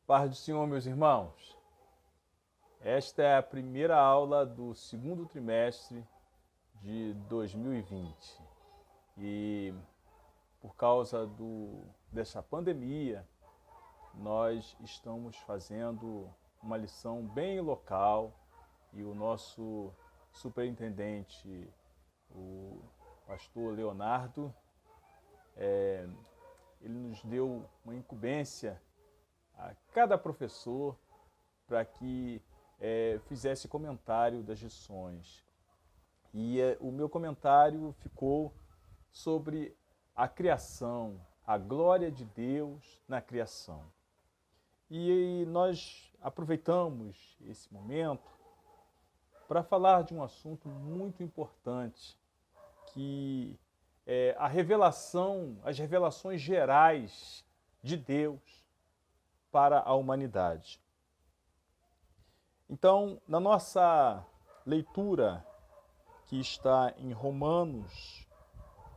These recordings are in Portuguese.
Paz do Senhor, meus irmãos. Esta é a primeira aula do segundo trimestre de 2020. E por causa dessa pandemia, nós estamos fazendo uma lição bem local e o nosso superintendente, o pastor Leonardo, ele nos deu uma incumbência a cada professor para que fizesse comentário das lições. E o meu comentário ficou sobre a criação, a glória de Deus na criação. E nós aproveitamos esse momento para falar de um assunto muito importante, que é a revelação, as revelações gerais de Deus para a humanidade. Então, na nossa leitura, que está em Romanos,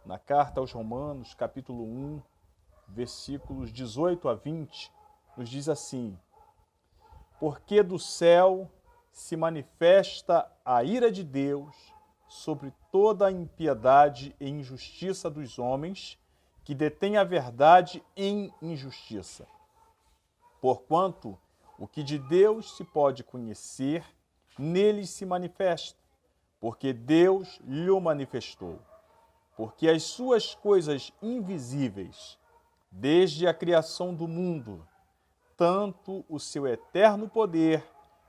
na carta aos Romanos, capítulo 1, versículos 18 a 20, nos diz assim: porque do céu se manifesta a ira de Deus sobre toda a impiedade e injustiça dos homens que detêm a verdade em injustiça. Porquanto o que de Deus se pode conhecer, neles se manifesta, porque Deus lhe manifestou. Porque as suas coisas invisíveis, desde a criação do mundo, tanto o seu eterno poder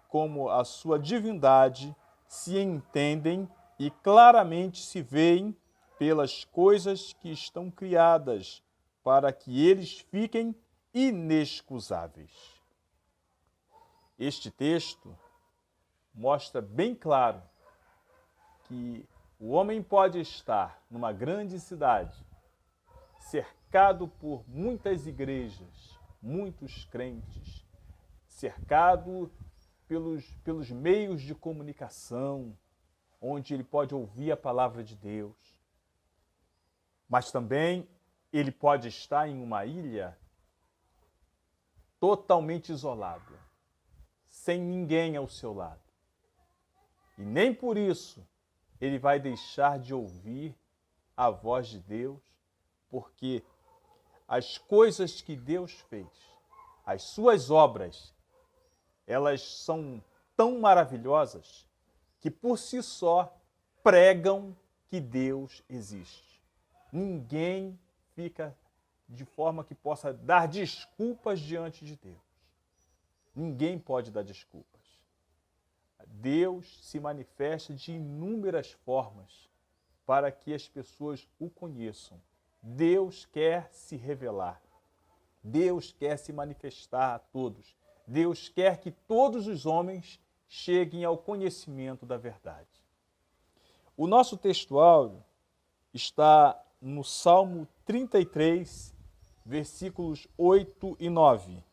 como a sua divindade se entendem e claramente se veem pelas coisas que estão criadas, para que eles fiquem inexcusáveis. Este texto mostra bem claro que o homem pode estar numa grande cidade, cercado por muitas igrejas, muitos crentes, cercado pelos meios de comunicação, onde ele pode ouvir a palavra de Deus. Mas também ele pode estar em uma ilha totalmente isolado, sem ninguém ao seu lado. E nem por isso ele vai deixar de ouvir a voz de Deus, porque as coisas que Deus fez, as suas obras, elas são tão maravilhosas que por si só pregam que Deus existe. Ninguém fica de forma que possa dar desculpas diante de Deus. Ninguém pode dar desculpas. Deus se manifesta de inúmeras formas para que as pessoas o conheçam. Deus quer se revelar. Deus quer se manifestar a todos. Deus quer que todos os homens cheguem ao conhecimento da verdade. O nosso textual está no Salmo 33, versículos 8 e 9,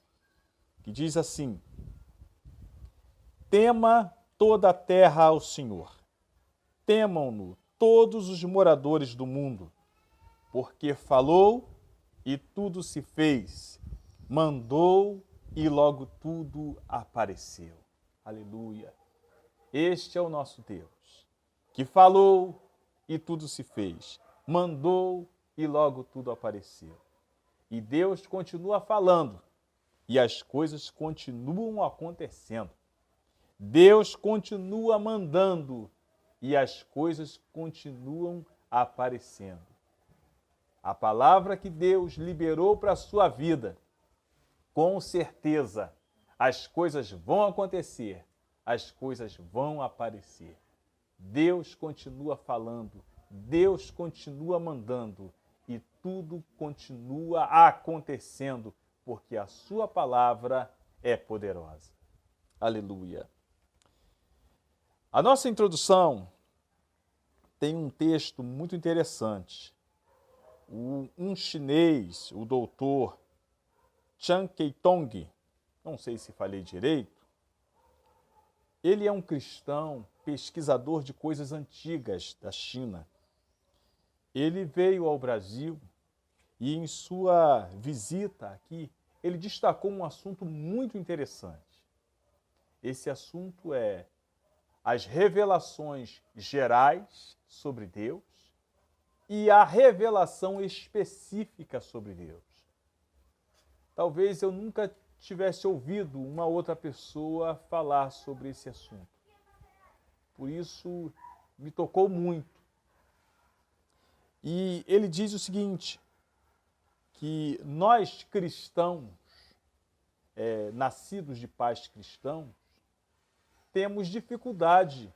que diz assim: tema toda a terra ao Senhor, temam-no todos os moradores do mundo, porque falou e tudo se fez, mandou e logo tudo apareceu. Aleluia! Este é o nosso Deus, que falou e tudo se fez, mandou e logo tudo apareceu. E Deus continua falando e as coisas continuam acontecendo. Deus continua mandando e as coisas continuam aparecendo. A palavra que Deus liberou para a sua vida, com certeza, as coisas vão acontecer, as coisas vão aparecer. Deus continua falando, Deus continua mandando e tudo continua acontecendo, porque a sua palavra é poderosa. Aleluia! A nossa introdução tem um texto muito interessante. Um chinês, o doutor Chan Keitong, não sei se falei direito, ele é um cristão, pesquisador de coisas antigas da China. Ele veio ao Brasil e em sua visita aqui, ele destacou um assunto muito interessante. Esse assunto é as revelações gerais sobre Deus e a revelação específica sobre Deus. Talvez eu nunca tivesse ouvido uma outra pessoa falar sobre esse assunto. Por isso, me tocou muito. E ele diz o seguinte, que nós cristãos, nascidos de pais cristãos, temos dificuldade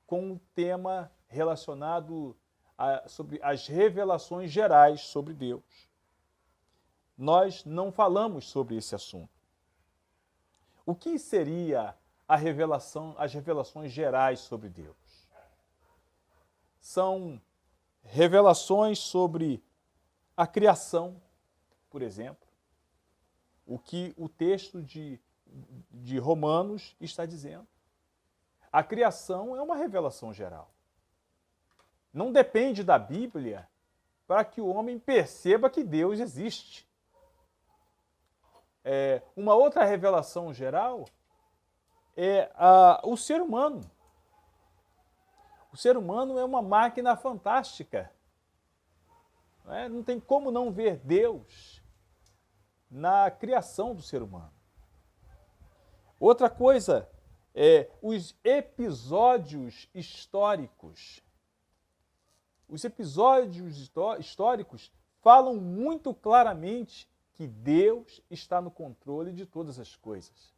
com o tema relacionado sobre as revelações gerais sobre Deus. Nós não falamos sobre esse assunto. O que seria as revelações gerais sobre Deus? São revelações sobre a criação, por exemplo, o que o texto de Romanos está dizendo. A criação é uma revelação geral. Não depende da Bíblia para que o homem perceba que Deus existe. Uma outra revelação geral é o ser humano. O ser humano é uma máquina fantástica. Não tem como não ver Deus na criação do ser humano. Outra coisa é os episódios históricos. Os episódios históricos falam muito claramente que Deus está no controle de todas as coisas.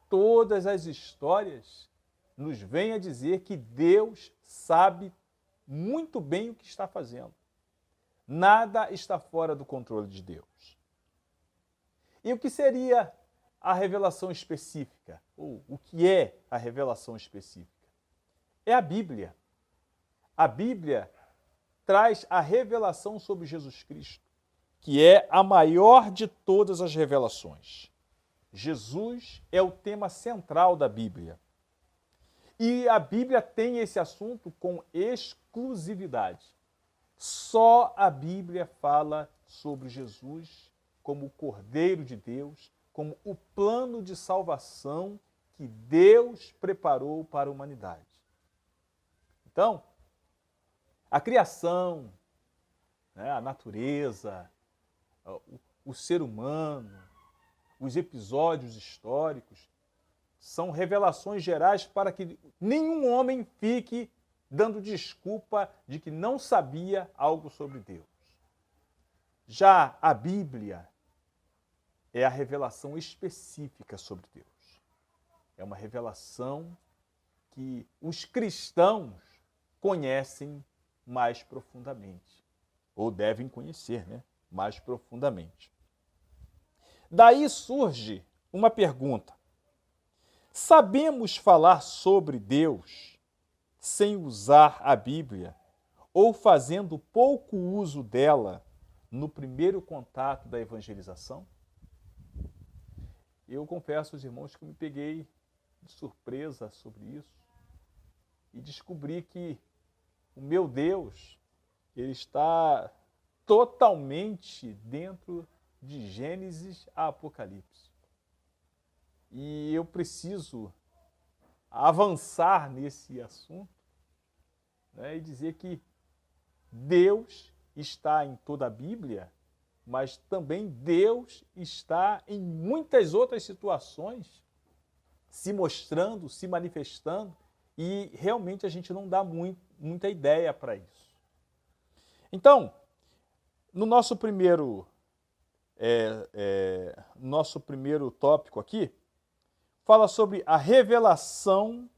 Todas as histórias nos vêm a dizer que Deus sabe muito bem o que está fazendo. Nada está fora do controle de Deus. E o que seria a revelação específica? Ou o que é a revelação específica? É a Bíblia. A Bíblia traz a revelação sobre Jesus Cristo, que é a maior de todas as revelações. Jesus é o tema central da Bíblia. E a Bíblia tem esse assunto com exclusividade. Só a Bíblia fala sobre Jesus como o Cordeiro de Deus, como o plano de salvação que Deus preparou para a humanidade. Então, a criação, a natureza, o ser humano, os episódios históricos, são revelações gerais para que nenhum homem fique dando desculpa de que não sabia algo sobre Deus. Já a Bíblia é a revelação específica sobre Deus. É uma revelação que os cristãos conhecem mais profundamente, ou devem conhecer, mais profundamente. Daí surge uma pergunta. Sabemos falar sobre Deus sem usar a Bíblia ou fazendo pouco uso dela no primeiro contato da evangelização? Eu confesso aos irmãos que me peguei de surpresa sobre isso e descobri que o meu Deus, ele está totalmente dentro de Gênesis a Apocalipse. E eu preciso avançar nesse assunto, e dizer que Deus está em toda a Bíblia, mas também Deus está em muitas outras situações se mostrando, se manifestando, e realmente a gente não dá muita ideia para isso. Então, no nosso primeiro tópico aqui, fala sobre a revelação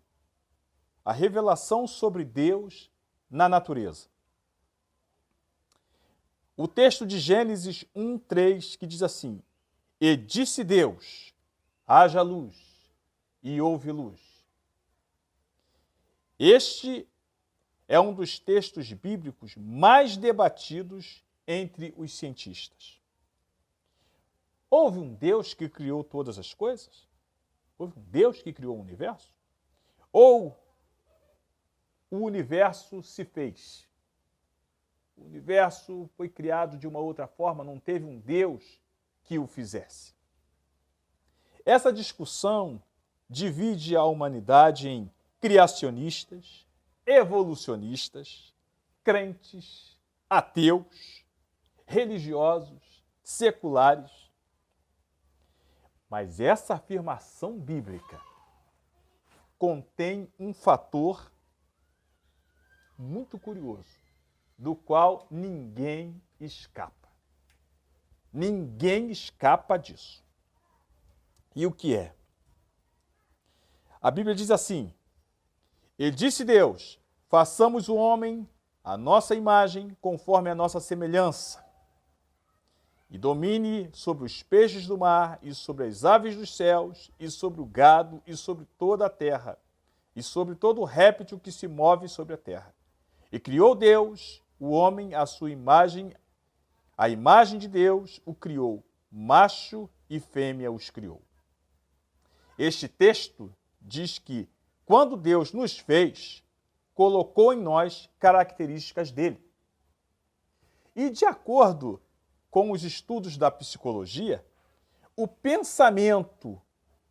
sobre Deus na natureza. O texto de Gênesis 1:3, que diz assim: E disse Deus, haja luz, e houve luz. Este é um dos textos bíblicos mais debatidos entre os cientistas. Houve um Deus que criou todas as coisas? Houve um Deus que criou o universo? Ou o universo se fez? O universo foi criado de uma outra forma, não teve um Deus que o fizesse. Essa discussão divide a humanidade em criacionistas, evolucionistas, crentes, ateus, religiosos, seculares. Mas essa afirmação bíblica contém um fator muito curioso, do qual ninguém escapa. Ninguém escapa disso. E o que é? A Bíblia diz assim: E disse Deus, façamos o homem à nossa imagem, conforme a nossa semelhança, e domine sobre os peixes do mar, e sobre as aves dos céus, e sobre o gado, e sobre toda a terra, e sobre todo o réptil que se move sobre a terra. E criou Deus o homem à sua imagem, a imagem de Deus o criou, macho e fêmea os criou. Este texto diz que, quando Deus nos fez, colocou em nós características dele. E, de acordo com os estudos da psicologia, o pensamento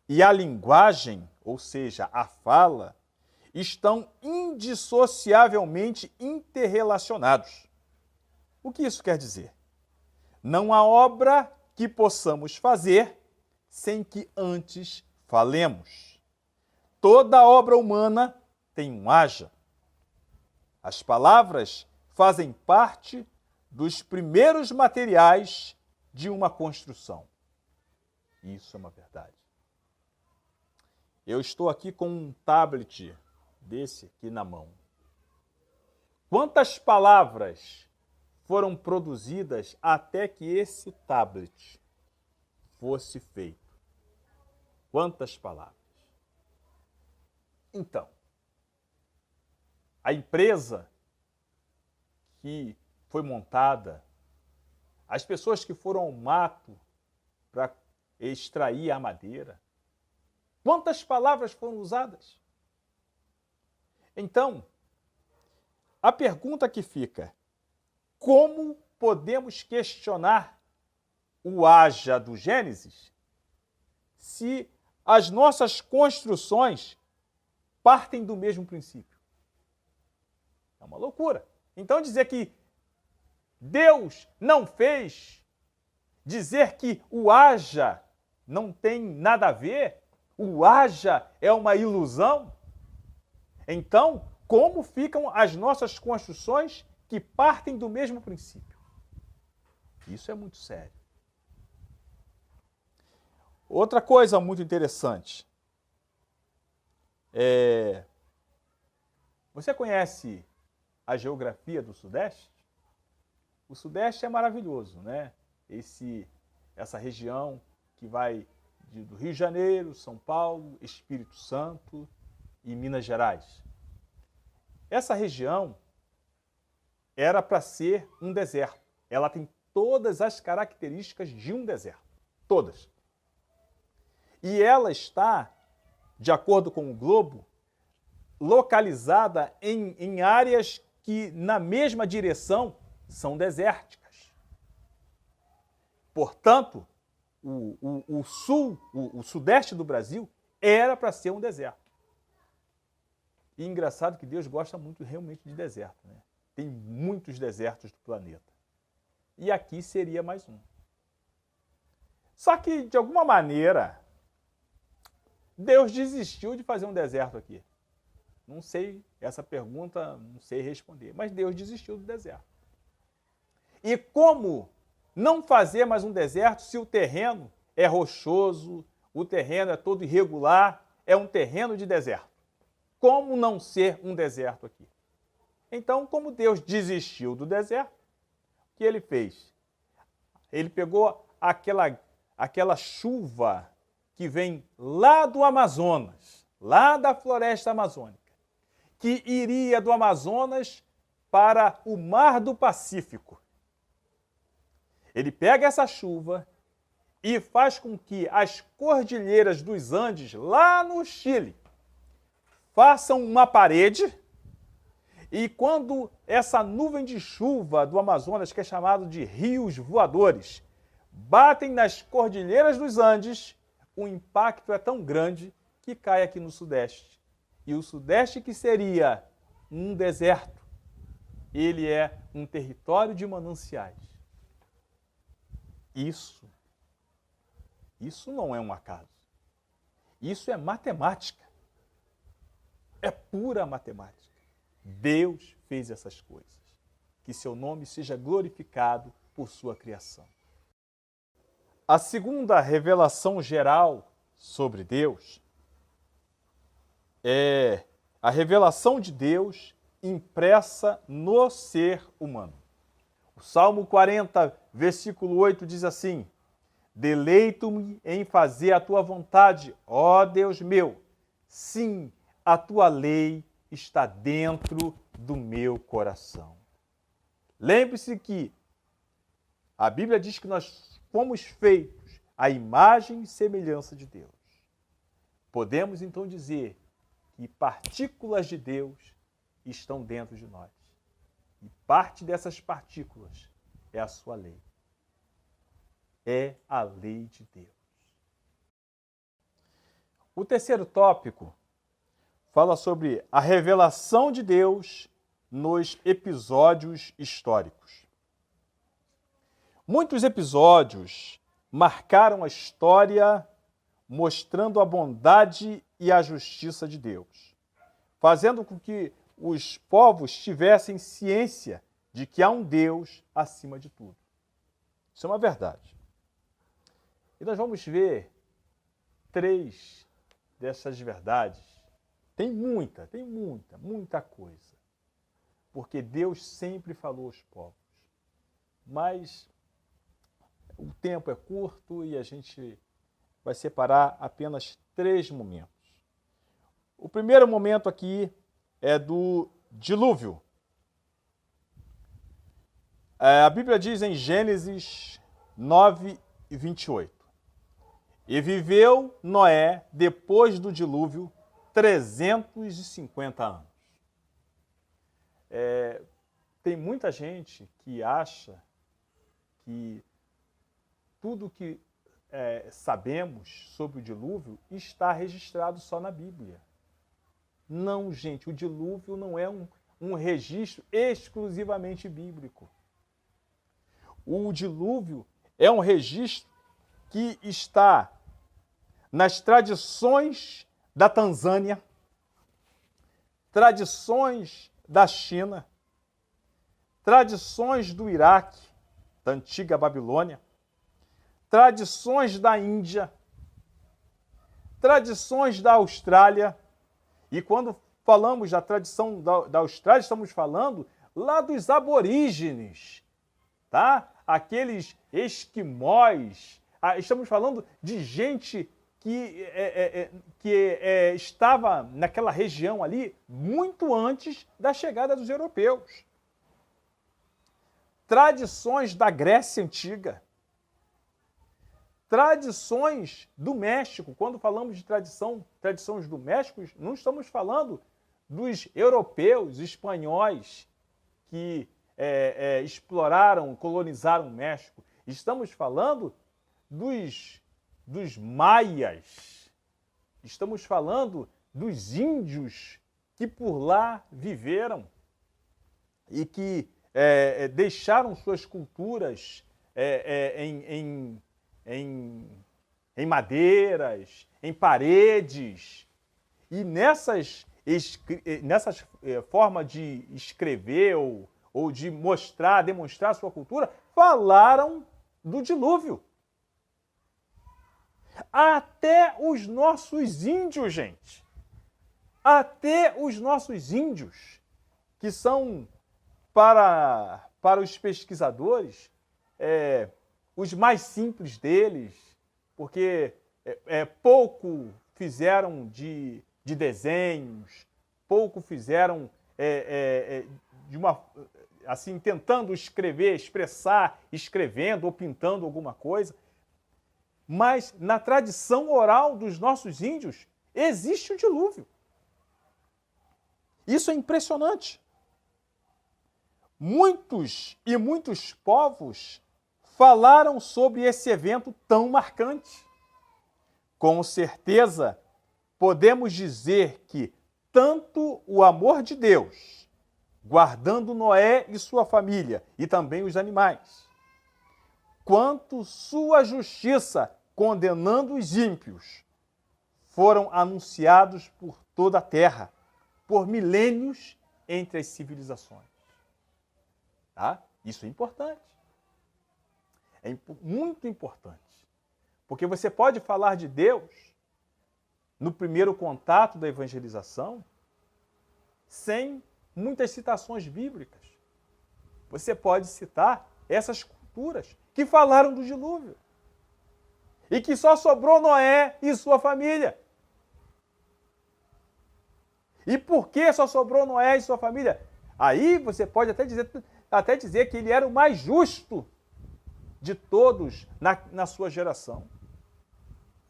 e a linguagem, ou seja, a fala, estão indissociavelmente interrelacionados. O que isso quer dizer? Não há obra que possamos fazer sem que antes falemos. Toda obra humana tem um haja. As palavras fazem parte dos primeiros materiais de uma construção. Isso é uma verdade. Eu estou aqui com um tablet desse aqui na mão. Quantas palavras foram produzidas até que esse tablet fosse feito? Quantas palavras? Então, a empresa que foi montada, as pessoas que foram ao mato para extrair a madeira, quantas palavras foram usadas? Então, a pergunta que fica: como podemos questionar o haja do Gênesis se as nossas construções partem do mesmo princípio? É uma loucura. Então, dizer que Deus não fez, dizer que o haja não tem nada a ver, o haja é uma ilusão. Então, como ficam as nossas construções que partem do mesmo princípio? Isso é muito sério. Outra coisa muito interessante. Você conhece a geografia do Sudeste? O Sudeste é maravilhoso, né? Essa região que vai do Rio de Janeiro, São Paulo, Espírito Santo e Minas Gerais. Essa região era para ser um deserto. Ela tem todas as características de um deserto. Todas. E ela está, de acordo com o Globo, localizada em áreas que, na mesma direção, são desérticas. Portanto, o sudeste do Brasil era para ser um deserto. E engraçado que Deus gosta muito realmente de deserto, né? Tem muitos desertos do planeta. E aqui seria mais um. Só que, de alguma maneira, Deus desistiu de fazer um deserto aqui. Não sei, essa pergunta não sei responder, mas Deus desistiu do deserto. E como não fazer mais um deserto se o terreno é rochoso, o terreno é todo irregular, é um terreno de deserto? Como não ser um deserto aqui? Então, como Deus desistiu do deserto, o que ele fez? Ele pegou aquela chuva que vem lá do Amazonas, lá da floresta amazônica, que iria do Amazonas para o Mar do Pacífico. Ele pega essa chuva e faz com que as cordilheiras dos Andes, lá no Chile, façam uma parede, e quando essa nuvem de chuva do Amazonas, que é chamado de rios voadores, batem nas cordilheiras dos Andes, o impacto é tão grande que cai aqui no Sudeste. E o Sudeste, que seria um deserto, ele é um território de mananciais. Isso não é um acaso. Isso é matemática. É pura matemática. Deus fez essas coisas. Que seu nome seja glorificado por sua criação. A segunda revelação geral sobre Deus é a revelação de Deus impressa no ser humano. O Salmo 40, versículo 8 diz assim: deleito-me em fazer a tua vontade, ó Deus meu. Sim, a tua lei está dentro do meu coração. Lembre-se que a Bíblia diz que nós fomos feitos à imagem e semelhança de Deus. Podemos então dizer que partículas de Deus estão dentro de nós. E parte dessas partículas é a sua lei. É a lei de Deus. O terceiro tópico fala sobre a revelação de Deus nos episódios históricos. Muitos episódios marcaram a história mostrando a bondade e a justiça de Deus, fazendo com que os povos tivessem ciência de que há um Deus acima de tudo. Isso é uma verdade. E nós vamos ver 3 dessas verdades. Tem muita coisa. Porque Deus sempre falou aos povos. Mas o tempo é curto e a gente vai separar apenas 3 momentos. O primeiro momento aqui é do dilúvio. A Bíblia diz em Gênesis 9, 28. E viveu Noé, depois do dilúvio, 350 anos. Tem muita gente que acha que tudo que sabemos sobre o dilúvio está registrado só na Bíblia. Não, gente, o dilúvio não é um registro exclusivamente bíblico. O dilúvio é um registro que está nas tradições da Tanzânia, tradições da China, tradições do Iraque, da antiga Babilônia, tradições da Índia, tradições da Austrália. E quando falamos da tradição da Austrália, estamos falando lá dos aborígenes, tá? Aqueles esquimós. Estamos falando de gente que estava naquela região ali muito antes da chegada dos europeus. Tradições da Grécia Antiga. Tradições do México. Quando falamos de tradições do México, não estamos falando dos europeus, espanhóis, que exploraram, colonizaram o México. Estamos falando dos maias. Estamos falando dos índios que por lá viveram e que deixaram suas culturas em madeiras, em paredes. E nessas formas de escrever ou de demonstrar sua cultura, falaram do dilúvio. Até os nossos índios, gente. Até os nossos índios, que são, para os pesquisadores, os mais simples deles, porque pouco fizeram de desenhos, pouco fizeram assim, tentando escrever, expressar, escrevendo ou pintando alguma coisa. Mas na tradição oral dos nossos índios existe o dilúvio. Isso é impressionante. Muitos povos falaram sobre esse evento tão marcante. Com certeza, podemos dizer que tanto o amor de Deus, guardando Noé e sua família, e também os animais, quanto sua justiça, condenando os ímpios, foram anunciados por toda a terra, por milênios entre as civilizações. Tá? Isso é importante. É muito importante. Porque você pode falar de Deus no primeiro contato da evangelização sem muitas citações bíblicas. Você pode citar essas culturas que falaram do dilúvio e que só sobrou Noé e sua família. E por que só sobrou Noé e sua família? Aí você pode até dizer que ele era o mais justo de todos na sua geração.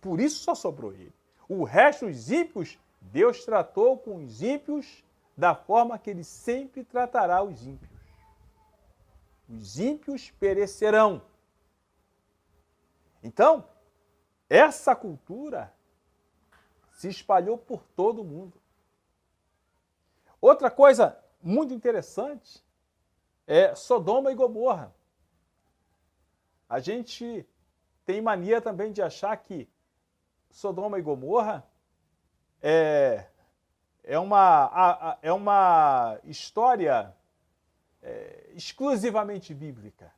Por isso só sobrou ele. O resto, os ímpios, Deus tratou com os ímpios da forma que ele sempre tratará os ímpios. Os ímpios perecerão. Então, essa cultura se espalhou por todo o mundo. Outra coisa muito interessante é Sodoma e Gomorra. A gente tem mania também de achar que Sodoma e Gomorra é uma história exclusivamente bíblica.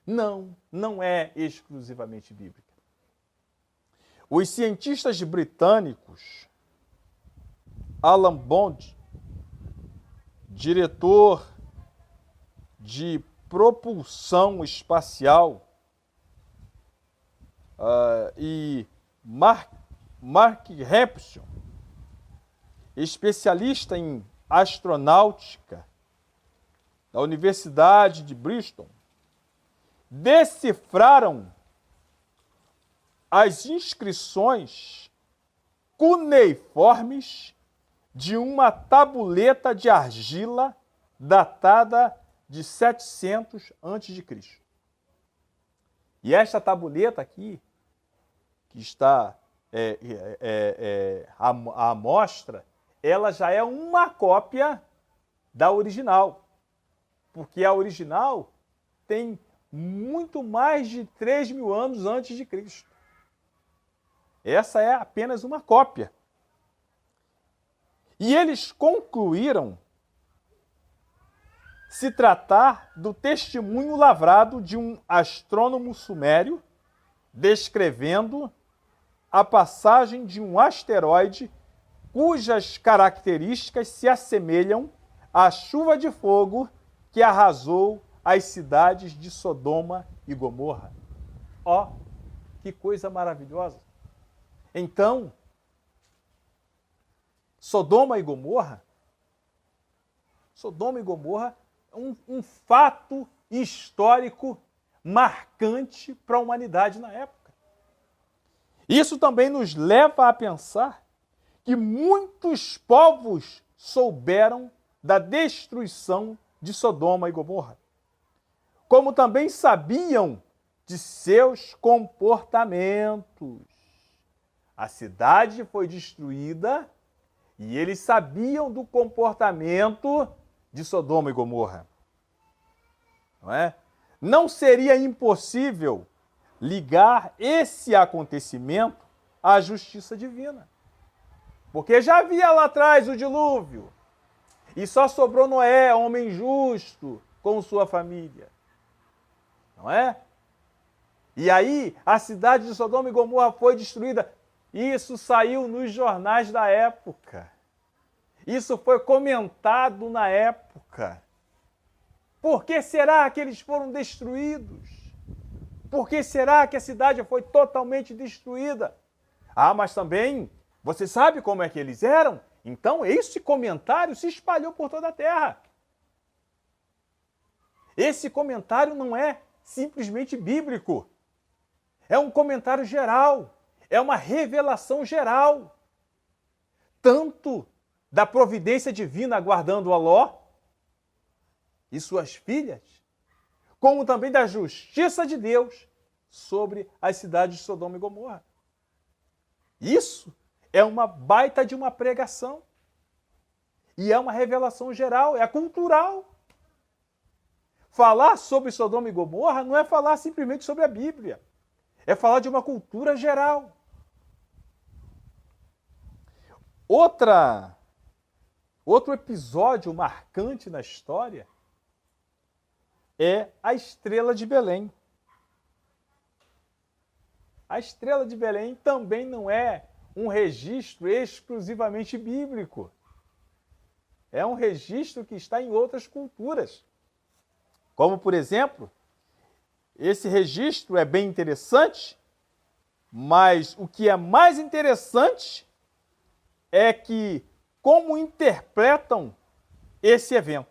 Não, não é exclusivamente bíblica. Os cientistas britânicos, Alan Bond, diretor de propulsão espacial, e Mark Hepson, especialista em astronáutica da Universidade de Bristol, decifraram as inscrições cuneiformes de uma tabuleta de argila datada de 700 a.C. E esta tabuleta aqui, que está à amostra, ela já é uma cópia da original, porque a original tem muito mais de 3.000 anos antes de Cristo. Essa é apenas uma cópia. E eles concluíram se tratar do testemunho lavrado de um astrônomo sumério descrevendo a passagem de um asteroide cujas características se assemelham à chuva de fogo que arrasou as cidades de Sodoma e Gomorra. Ó, que coisa maravilhosa! Então, Sodoma e Gomorra é um fato histórico marcante para a humanidade na época. Isso também nos leva a pensar que muitos povos souberam da destruição de Sodoma e Gomorra, como também sabiam de seus comportamentos. A cidade foi destruída e eles sabiam do comportamento de Sodoma e Gomorra. Não é? Não seria impossível ligar esse acontecimento à justiça divina. Porque já havia lá atrás o dilúvio e só sobrou Noé, homem justo, com sua família. Não é? E aí a cidade de Sodoma e Gomorra foi destruída. Isso saiu nos jornais da época. Isso foi comentado na época. Por que será que eles foram destruídos? Por que será que a cidade foi totalmente destruída? Ah, mas também, você sabe como é que eles eram? Então, esse comentário se espalhou por toda a terra. Esse comentário não é simplesmente bíblico. É um comentário geral. É uma revelação geral. Tanto da providência divina guardando a Ló e suas filhas, como também da justiça de Deus sobre as cidades de Sodoma e Gomorra. Isso é uma baita de uma pregação. E é uma revelação geral, é cultural. Falar sobre Sodoma e Gomorra não é falar simplesmente sobre a Bíblia. É falar de uma cultura geral. Outro episódio marcante na história é a Estrela de Belém. A Estrela de Belém também não é um registro exclusivamente bíblico. É um registro que está em outras culturas. Como, por exemplo, esse registro é bem interessante, mas o que é mais interessante é que como interpretam esse evento.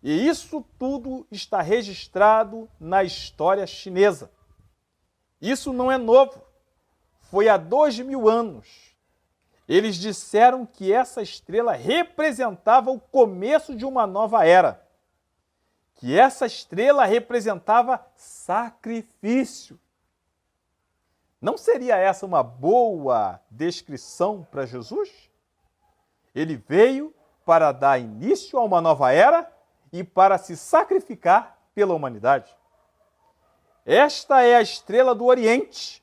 E isso tudo está registrado na história chinesa. Isso não é novo. Foi há 2000 anos. Eles disseram que essa estrela representava o começo de uma nova era. Que essa estrela representava sacrifício. Não seria essa uma boa descrição para Jesus? Ele veio para dar início a uma nova era e para se sacrificar pela humanidade. Esta é a estrela do Oriente.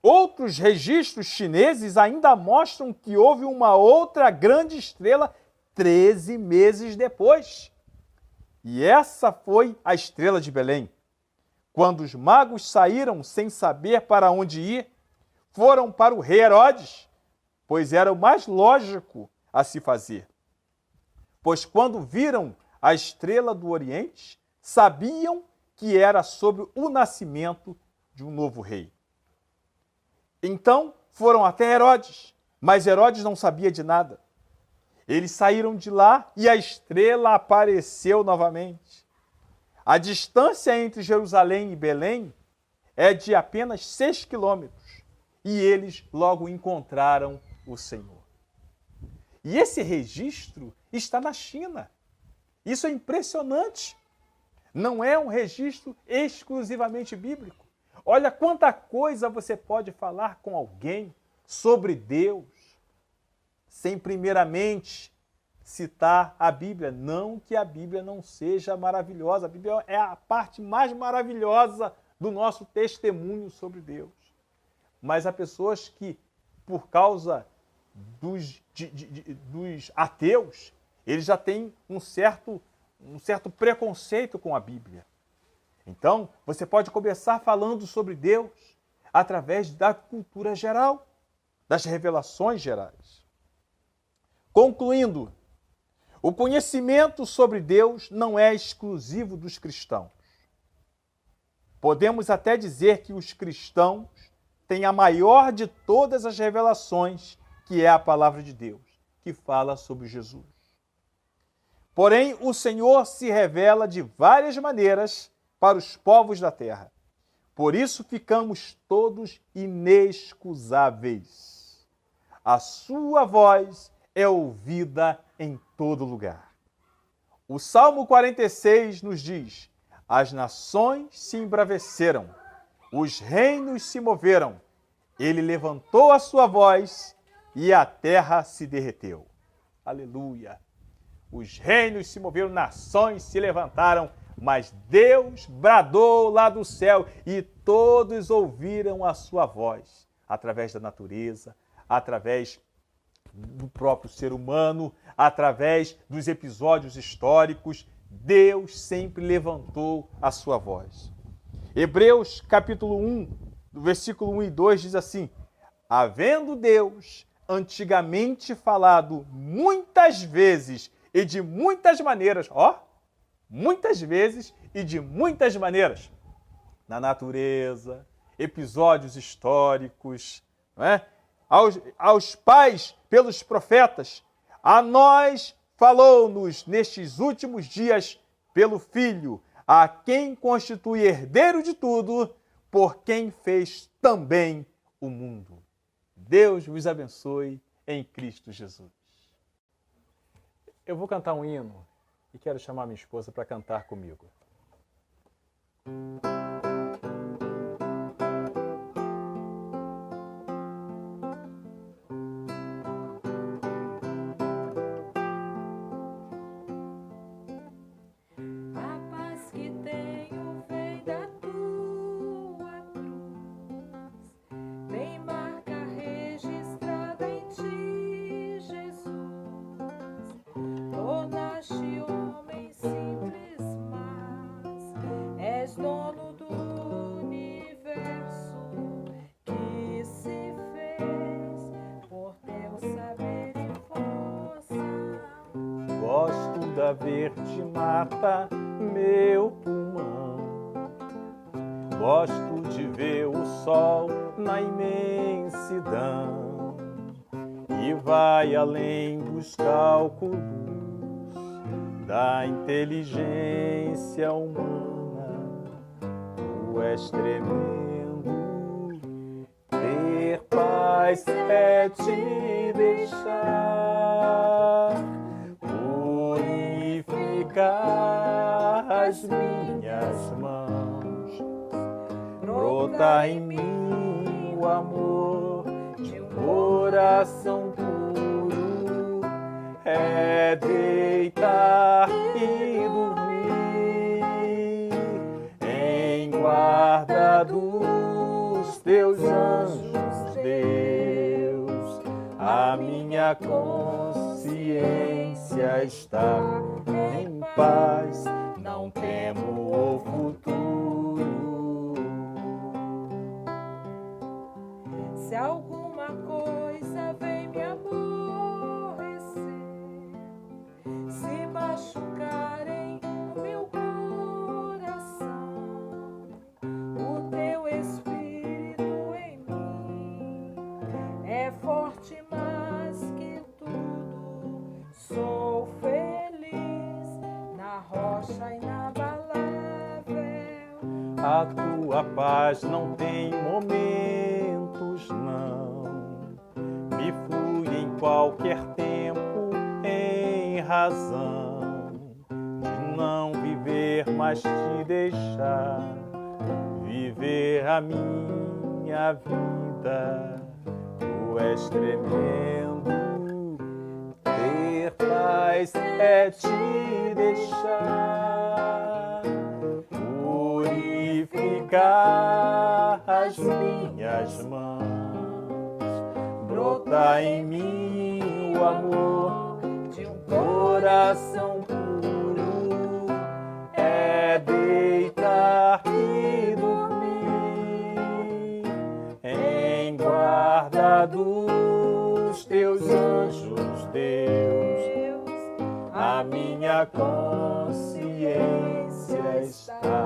Outros registros chineses ainda mostram que houve uma outra grande estrela 13 meses depois. E essa foi a Estrela de Belém. Quando os magos saíram sem saber para onde ir, foram para o rei Herodes, pois era o mais lógico a se fazer. Pois quando viram a estrela do Oriente, sabiam que era sobre o nascimento de um novo rei. Então foram até Herodes, mas Herodes não sabia de nada. Eles saíram de lá e a estrela apareceu novamente. A distância entre Jerusalém e Belém é de apenas 6 quilômetros e eles logo encontraram o Senhor. E esse registro está na China. Isso é impressionante. Não é um registro exclusivamente bíblico. Olha quanta coisa você pode falar com alguém sobre Deus, sem primeiramente citar a Bíblia. Não que a Bíblia não seja maravilhosa. A Bíblia é a parte mais maravilhosa do nosso testemunho sobre Deus. Mas há pessoas que, por causa dos ateus, eles já têm um certo preconceito com a Bíblia. Então, você pode começar falando sobre Deus através da cultura geral, das revelações gerais. Concluindo, o conhecimento sobre Deus não é exclusivo dos cristãos. Podemos até dizer que os cristãos têm a maior de todas as revelações, que é a palavra de Deus, que fala sobre Jesus. Porém, o Senhor se revela de várias maneiras para os povos da terra. Por isso ficamos todos inexcusáveis. A sua voz é ouvida em todo lugar. O Salmo 46 nos diz: as nações se embraveceram, os reinos se moveram, ele levantou a sua voz e a terra se derreteu. Aleluia! Os reinos se moveram, nações se levantaram, mas Deus bradou lá do céu e todos ouviram a sua voz, através da natureza, através do próprio ser humano, através dos episódios históricos. Deus sempre levantou a sua voz. Hebreus capítulo 1, do versículo 1 e 2 diz assim: havendo Deus antigamente falado muitas vezes e de muitas maneiras, muitas vezes e de muitas maneiras, na natureza, episódios históricos, não é? Aos pais pelos profetas, a nós falou-nos nestes últimos dias pelo Filho, a quem constitui herdeiro de tudo, por quem fez também o mundo. Deus vos abençoe em Cristo Jesus. Eu vou cantar um hino e quero chamar minha esposa para cantar comigo. Dono do universo que se fez por teu saber e força. Gosto da verde mata, meu pulmão. Gosto de ver o sol na imensidão e vai além dos cálculos da inteligência humana. Tu és tremendo, ter paz é te deixar purificar as minhas mãos. Brota em mim o amor de um coração puro, é deitar e dormir em guarda dos teus anjos, Deus. A minha consciência está em paz, não temo o futuro. Se alguma coisa vem me aborrecer, se machucarem o meu coração, o teu espírito em mim é forte mais que tudo. Sou feliz na rocha inabalável. A tua paz não tem momentos, não. Me flui em qualquer tempo em razão de não viver, mas te deixar viver a minha vida. Tu és tremendo, ter paz é te deixar purificar as minhas mãos. Brota em mim o amor de um coração puro, é deitar e dormir em guarda dos teus anjos, Deus. A minha consciência está